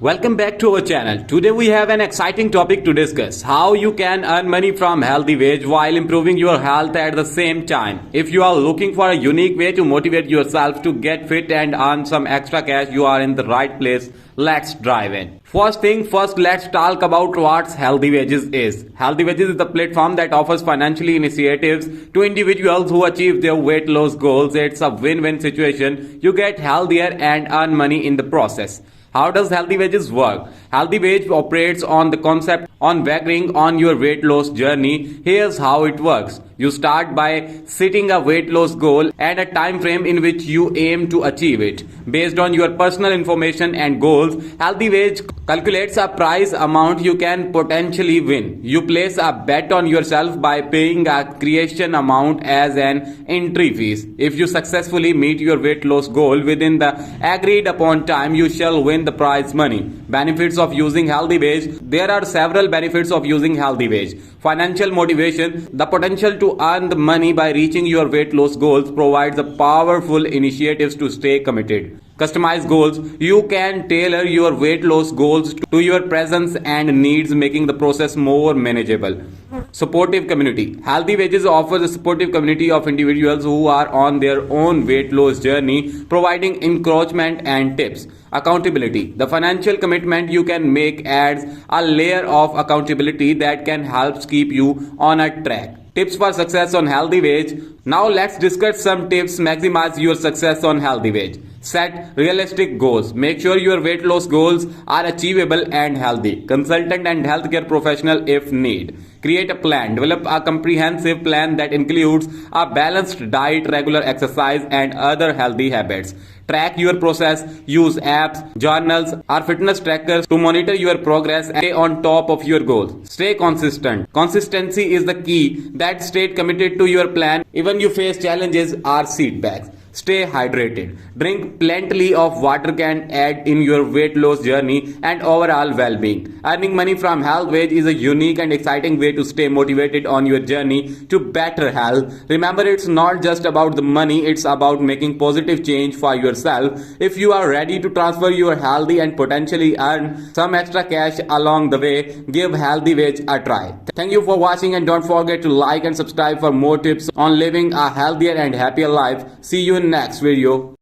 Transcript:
Welcome back to our channel. Today we have an exciting topic to discuss. How you can earn money from Healthywage while improving your health at the same time. If you are looking for a unique way to motivate yourself to get fit and earn some extra cash, you are in the right place. Let's dive in. First thing first, let's talk about what Healthywages is. Healthywages is the platform that offers financial initiatives to individuals who achieve their weight loss goals. It's a win-win situation. You get healthier and earn money in the process. How does Healthywages work? Healthywage operates on the concept on wagering on your weight loss journey. Here's how it works. You start by setting a weight loss goal and a time frame in which you aim to achieve it. Based on your personal information and goals, Healthywage calculates a prize amount you can potentially win. You place a bet on yourself by paying a creation amount as an entry fees. If you successfully meet your weight loss goal within the agreed upon time, you shall win the prize money. Benefits of using Healthywage. There are several benefits of using Healthywage. Financial motivation. The potential to earn the money by reaching your weight loss goals provides a powerful initiatives to stay committed. Customized goals. You can tailor your weight loss goals to your presence and needs, making the process more manageable. Supportive community. Healthywages offers a supportive community of individuals who are on their own weight loss journey, providing encouragement and tips. Accountability. The financial commitment you can make adds a layer of accountability that can help keep you on a track. Tips for success on Healthywage. Now let's discuss some tips maximize your success on Healthywage. Set realistic goals. Make sure your weight loss goals are achievable and healthy. Consultant and healthcare professional if need. Create a plan. Develop a comprehensive plan that includes a balanced diet, regular exercise, and other healthy habits. Track your process. Use apps, journals, or fitness trackers to monitor your progress and stay on top of your goals. Stay consistent. Consistency is the key that stay committed to your plan even you face challenges or setbacks. Stay hydrated. Drink plenty of water can aid in your weight loss journey and overall well-being. Earning money from Healthywage is a unique and exciting way to stay motivated on your journey to better health. Remember, it's not just about the money, it's about making positive change for yourself. If you are ready to transfer your healthy and potentially earn some extra cash along the way, give Healthywage a try. Thank you for watching and don't forget to like and subscribe for more tips on living a healthier and happier life. See you in next video.